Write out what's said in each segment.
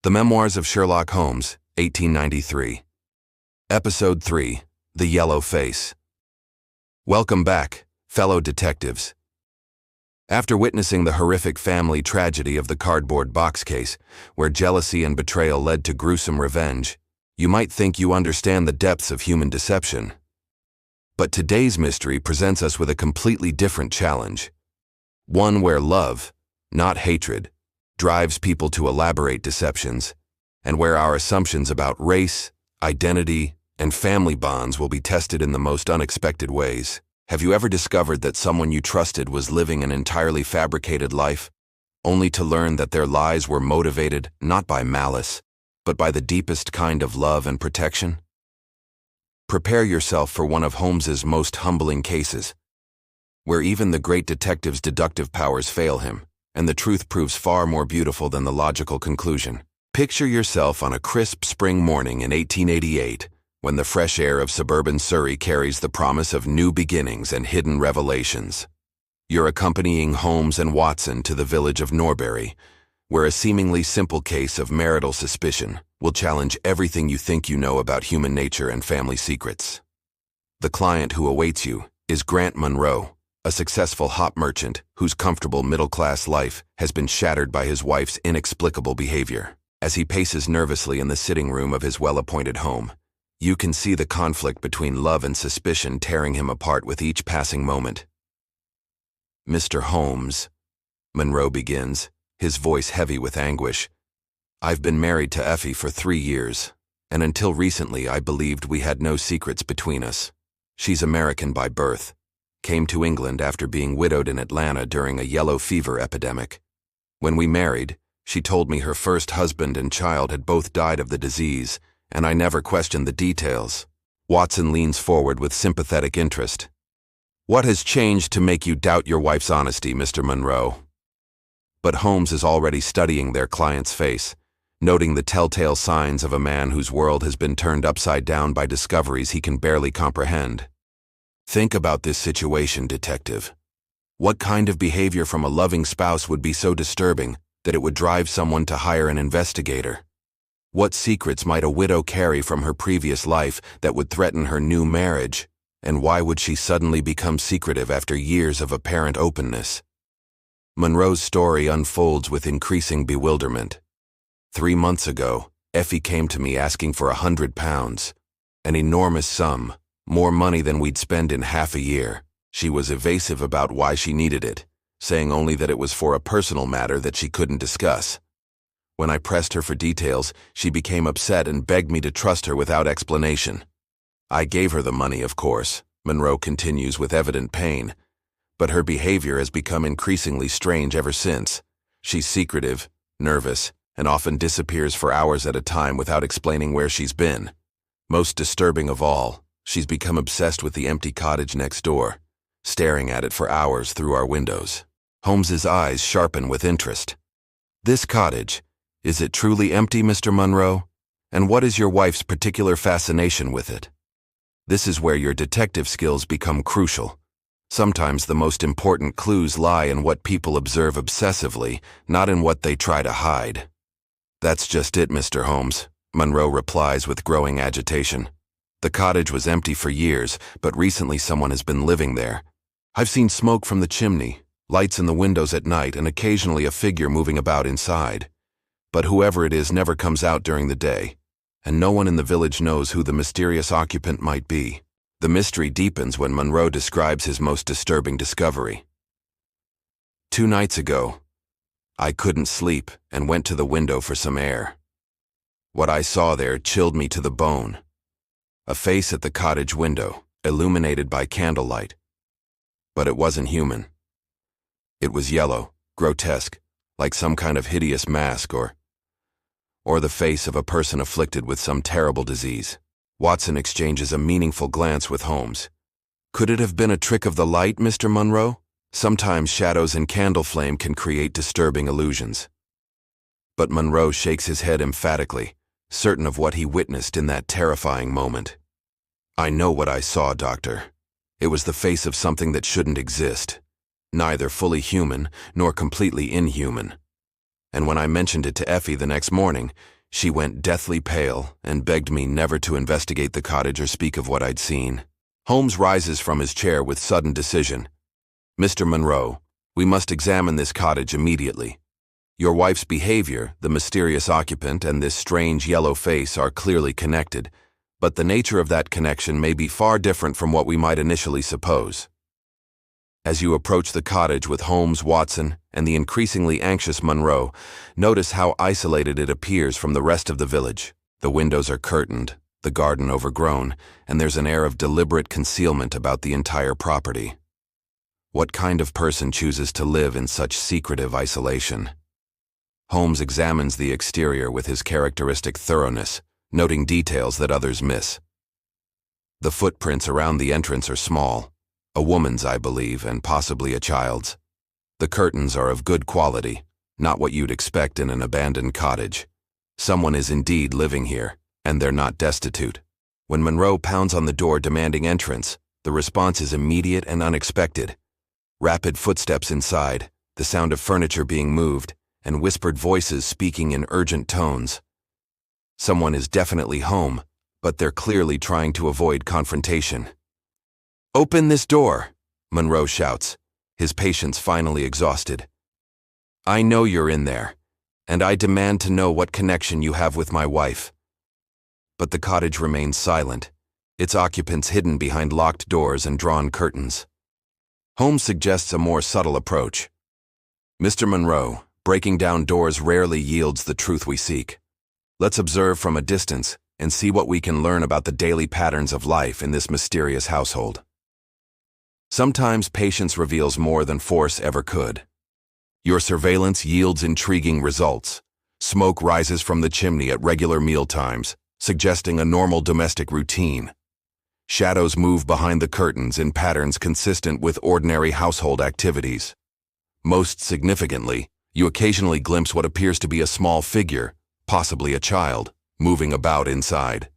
The Memoirs of Sherlock Holmes, 1893. Episode 3, The Yellow Face. Welcome back, fellow detectives. After witnessing the horrific family tragedy of the cardboard box case, where jealousy and betrayal led to gruesome revenge, you might think you understand the depths of human deception. But today's mystery presents us with a completely different challenge. One where love, not hatred, drives people to elaborate deceptions, and where our assumptions about race, identity, and family bonds will be tested in the most unexpected ways. Have you ever discovered that someone you trusted was living an entirely fabricated life, only to learn that their lies were motivated not by malice, but by the deepest kind of love and protection? Prepare yourself for one of Holmes's most humbling cases, where even the great detective's deductive powers fail him, and the truth proves far more beautiful than the logical conclusion. Picture yourself on a crisp spring morning in 1888, when the fresh air of suburban Surrey carries the promise of new beginnings and hidden revelations. You're accompanying Holmes and Watson to the village of Norbury, where a seemingly simple case of marital suspicion will challenge everything you think you know about human nature and family secrets. The client who awaits you is Grant Munro, a successful hop merchant whose comfortable middle-class life has been shattered by his wife's inexplicable behavior. As he paces nervously in the sitting room of his well-appointed home, you can see the conflict between love and suspicion tearing him apart with each passing moment. "Mr. Holmes," Munro begins, his voice heavy with anguish, "I've been married to Effie for 3 years, and until recently I believed we had no secrets between us. She's American by birth, came to England after being widowed in Atlanta during a yellow fever epidemic. When we married, she told me her first husband and child had both died of the disease, and I never questioned the details." Watson leans forward with sympathetic interest. "What has changed to make you doubt your wife's honesty, Mr. Munro?" But Holmes is already studying their client's face, noting the telltale signs of a man whose world has been turned upside down by discoveries he can barely comprehend. Think about this situation, detective. What kind of behavior from a loving spouse would be so disturbing that it would drive someone to hire an investigator? What secrets might a widow carry from her previous life that would threaten her new marriage? And why would she suddenly become secretive after years of apparent openness? Munro's story unfolds with increasing bewilderment. 3 months ago, Effie came to me asking for £100, an enormous sum, more money than we'd spend in half a year. She was evasive about why she needed it, saying only that it was for a personal matter that she couldn't discuss. When I pressed her for details, she became upset and begged me to trust her without explanation. I gave her the money, of course, Munro continues with evident pain, but her behavior has become increasingly strange ever since. She's secretive, nervous, and often disappears for hours at a time without explaining where she's been. Most disturbing of all, she's become obsessed with the empty cottage next door, staring at it for hours through our windows. Holmes's eyes sharpen with interest. "This cottage, is it truly empty, Mr. Munro? And what is your wife's particular fascination with it?" This is where your detective skills become crucial. Sometimes the most important clues lie in what people observe obsessively, not in what they try to hide. "That's just it, Mr. Holmes," Munro replies with growing agitation. "The cottage was empty for years, but recently someone has been living there. I've seen smoke from the chimney, lights in the windows at night, and occasionally a figure moving about inside. But whoever it is never comes out during the day, and no one in the village knows who the mysterious occupant might be." The mystery deepens when Munro describes his most disturbing discovery. "2 nights ago, I couldn't sleep and went to the window for some air. What I saw there chilled me to the bone. A face at the cottage window, illuminated by candlelight. But it wasn't human. It was yellow, grotesque, like some kind of hideous mask or the face of a person afflicted with some terrible disease." Watson exchanges a meaningful glance with Holmes. "Could it have been a trick of the light, Mr. Munro? Sometimes shadows in candle flame can create disturbing illusions." But Munro shakes his head emphatically, certain of what he witnessed in that terrifying moment. "I know what I saw, Doctor. It was the face of something that shouldn't exist, neither fully human nor completely inhuman. And when I mentioned it to Effie the next morning, She went deathly pale and begged me never to investigate the cottage or speak of what I'd seen. Holmes rises from his chair with sudden decision. Mr. Munro, we must examine this cottage immediately. Your wife's behavior, the mysterious occupant, and this strange yellow face are clearly connected, but the nature of that connection may be far different from what we might initially suppose. As you approach the cottage with Holmes, Watson, and the increasingly anxious Munro, notice how isolated it appears from the rest of the village. The windows are curtained, the garden overgrown, and there's an air of deliberate concealment about the entire property. What kind of person chooses to live in such secretive isolation? Holmes examines the exterior with his characteristic thoroughness, noting details that others miss. The footprints around the entrance are small, a woman's, I believe, and possibly a child's. The curtains are of good quality, not what you'd expect in an abandoned cottage. Someone is indeed living here, and they're not destitute. When Munro pounds on the door demanding entrance, the response is immediate and unexpected. Rapid footsteps inside, the sound of furniture being moved, and whispered voices speaking in urgent tones. Someone is definitely home, but they're clearly trying to avoid confrontation. "Open this door," Munro shouts, his patience finally exhausted. "I know you're in there, and I demand to know what connection you have with my wife." But the cottage remains silent, its occupants hidden behind locked doors and drawn curtains. Holmes suggests a more subtle approach. "Mr. Munro, breaking down doors rarely yields the truth we seek. Let's observe from a distance and see what we can learn about the daily patterns of life in this mysterious household." Sometimes patience reveals more than force ever could. Your surveillance yields intriguing results. Smoke rises from the chimney at regular meal times, suggesting a normal domestic routine. Shadows move behind the curtains in patterns consistent with ordinary household activities. Most significantly, you occasionally glimpse what appears to be a small figure, possibly a child, moving about inside.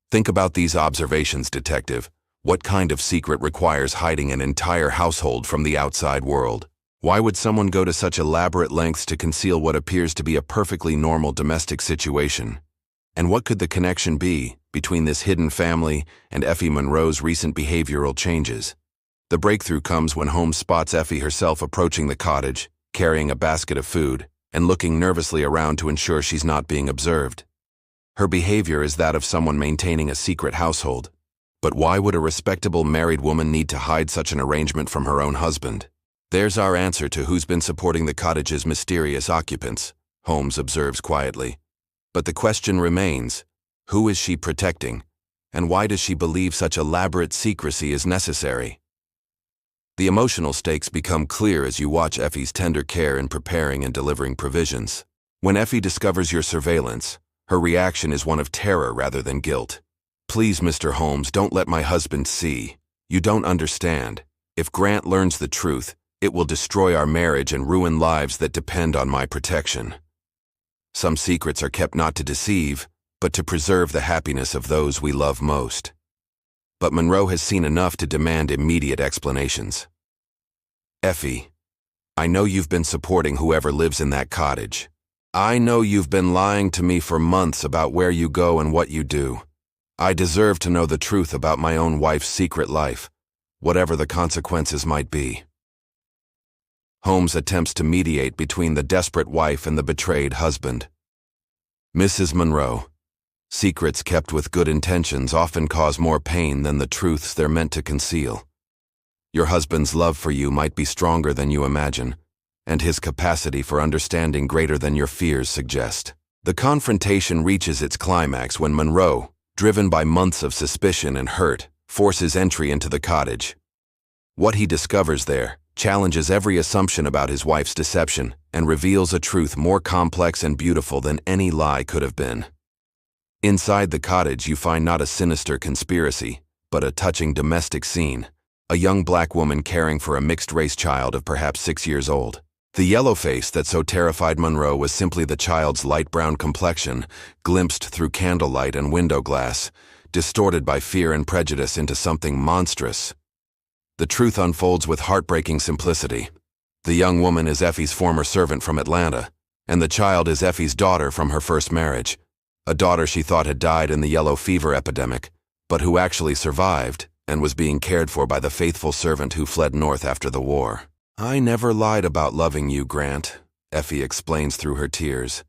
Think about these observations, detective. What kind of secret requires hiding an entire household from the outside world? Why would someone go to such elaborate lengths to conceal what appears to be a perfectly normal domestic situation? And what could the connection be between this hidden family and Effie Munro's recent behavioral changes? The breakthrough comes when Holmes spots Effie herself approaching the cottage, carrying a basket of food, and looking nervously around to ensure she's not being observed. Her behavior is that of someone maintaining a secret household. But why would a respectable married woman need to hide such an arrangement from her own husband? There's our answer to who's been supporting the cottage's mysterious occupants, Holmes observes quietly. But the question remains, who is she protecting, and why does she believe such elaborate secrecy is necessary? The emotional stakes become clear as you watch Effie's tender care in preparing and delivering provisions. When Effie discovers your surveillance, her reaction is one of terror rather than guilt. "Please, Mr. Holmes, don't let my husband see. You don't understand. If Grant learns the truth, it will destroy our marriage and ruin lives that depend on my protection." Some secrets are kept not to deceive, but to preserve the happiness of those we love most. But Munro has seen enough to demand immediate explanations. "Effie, I know you've been supporting whoever lives in that cottage. I know you've been lying to me for months about where you go and what you do. I deserve to know the truth about my own wife's secret life, whatever the consequences might be." Holmes attempts to mediate between the desperate wife and the betrayed husband. "Mrs. Munro, secrets kept with good intentions often cause more pain than the truths they're meant to conceal. Your husband's love for you might be stronger than you imagine, and his capacity for understanding greater than your fears suggest." The confrontation reaches its climax when Munro, driven by months of suspicion and hurt, forces entry into the cottage. What he discovers there challenges every assumption about his wife's deception and reveals a truth more complex and beautiful than any lie could have been. Inside the cottage you find not a sinister conspiracy, but a touching domestic scene. A young black woman caring for a mixed-race child of perhaps 6 years old. The yellow face that so terrified Munro was simply the child's light brown complexion, glimpsed through candlelight and window glass, distorted by fear and prejudice into something monstrous. The truth unfolds with heartbreaking simplicity. The young woman is Effie's former servant from Atlanta, and the child is Effie's daughter from her first marriage. a daughter she thought had died in the yellow fever epidemic, but who actually survived and was being cared for by the faithful servant who fled north after the war. "I never lied about loving you, Grant," Effie explains through her tears.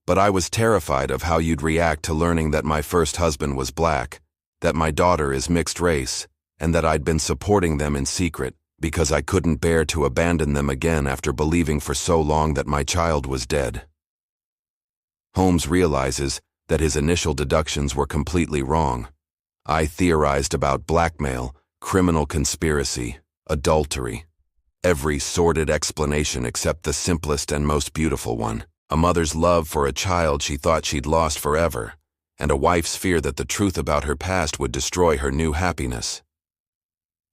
"But I was terrified of how you'd react to learning that my first husband was black, that my daughter is mixed race, and that I'd been supporting them in secret because I couldn't bear to abandon them again after believing for so long that my child was dead." Holmes realizes that his initial deductions were completely wrong. "I theorized about blackmail, criminal conspiracy, adultery. Every sordid explanation except the simplest and most beautiful one. A mother's love for a child she thought she'd lost forever, and a wife's fear that the truth about her past would destroy her new happiness."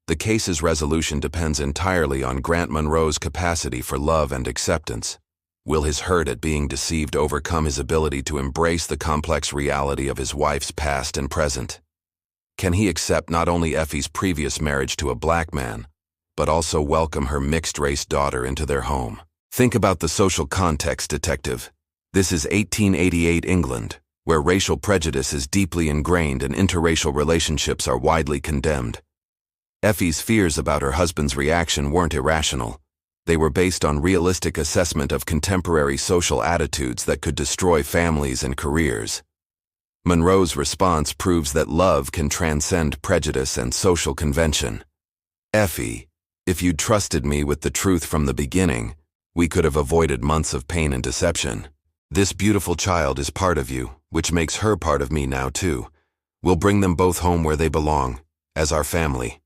The case's resolution depends entirely on Grant Munro's capacity for love and acceptance. Will his hurt at being deceived overcome his ability to embrace the complex reality of his wife's past and present? Can he accept not only Effie's previous marriage to a black man, but also welcome her mixed-race daughter into their home? Think about the social context, detective. This is 1888 England, where racial prejudice is deeply ingrained and interracial relationships are widely condemned. Effie's fears about her husband's reaction weren't irrational. They were based on realistic assessment of contemporary social attitudes that could destroy families and careers. Munro's response proves that love can transcend prejudice and social convention. "Effie, if you'd trusted me with the truth from the beginning, we could have avoided months of pain and deception. This beautiful child is part of you, which makes her part of me now too. We'll bring them both home where they belong, as our family."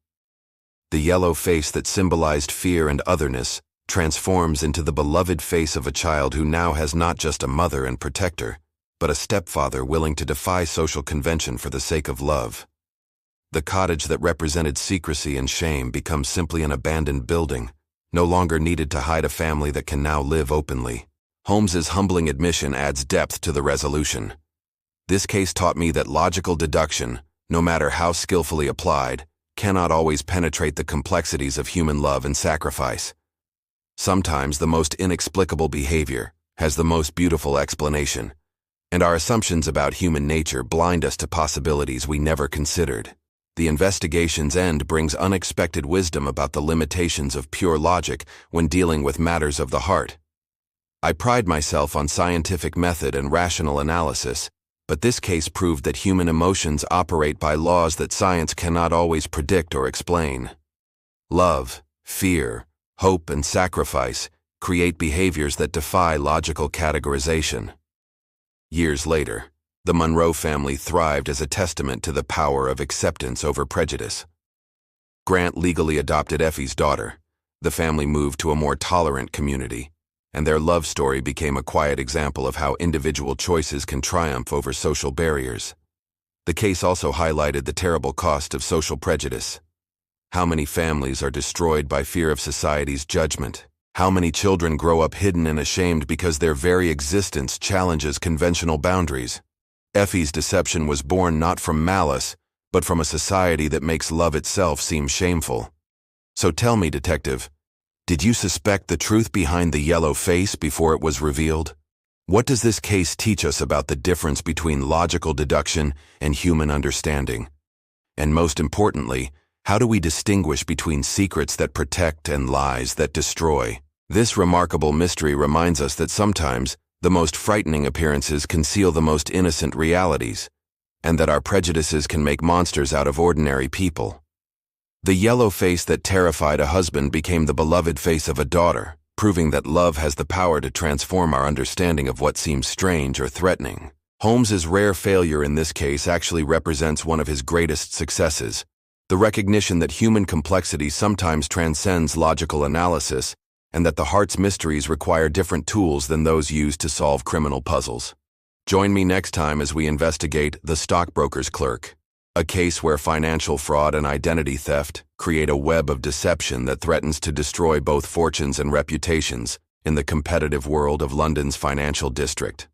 The yellow face that symbolized fear and otherness transforms into the beloved face of a child who now has not just a mother and protector, but a stepfather willing to defy social convention for the sake of love. The cottage that represented secrecy and shame becomes simply an abandoned building, no longer needed to hide a family that can now live openly. Holmes's humbling admission adds depth to the resolution. "This case taught me that logical deduction, no matter how skillfully applied, cannot always penetrate the complexities of human love and sacrifice. Sometimes the most inexplicable behavior has the most beautiful explanation, and our assumptions about human nature blind us to possibilities we never considered. The investigation's end brings unexpected wisdom about the limitations of pure logic when dealing with matters of the heart. I pride myself on scientific method and rational analysis, but this case proved that human emotions operate by laws that science cannot always predict or explain. Love, fear, hope, and sacrifice create behaviors that defy logical categorization." Years later, the Munro family thrived as a testament to the power of acceptance over prejudice. Grant legally adopted Effie's daughter. The family moved to a more tolerant community, and their love story became a quiet example of how individual choices can triumph over social barriers. The case also highlighted the terrible cost of social prejudice. How many families are destroyed by fear of society's judgment? How many children grow up hidden and ashamed because their very existence challenges conventional boundaries? Effie's deception was born not from malice, but from a society that makes love itself seem shameful. So tell me, detective, did you suspect the truth behind the yellow face before it was revealed? What does this case teach us about the difference between logical deduction and human understanding? And most importantly, how do we distinguish between secrets that protect and lies that destroy? This remarkable mystery reminds us that sometimes the most frightening appearances conceal the most innocent realities, and that our prejudices can make monsters out of ordinary people. The yellow face that terrified a husband became the beloved face of a daughter, proving that love has the power to transform our understanding of what seems strange or threatening. Holmes's rare failure in this case actually represents one of his greatest successes, the recognition that human complexity sometimes transcends logical analysis, and that the heart's mysteries require different tools than those used to solve criminal puzzles. Join me next time as we investigate The Stockbroker's Clerk, a case where financial fraud and identity theft create a web of deception that threatens to destroy both fortunes and reputations in the competitive world of London's financial district.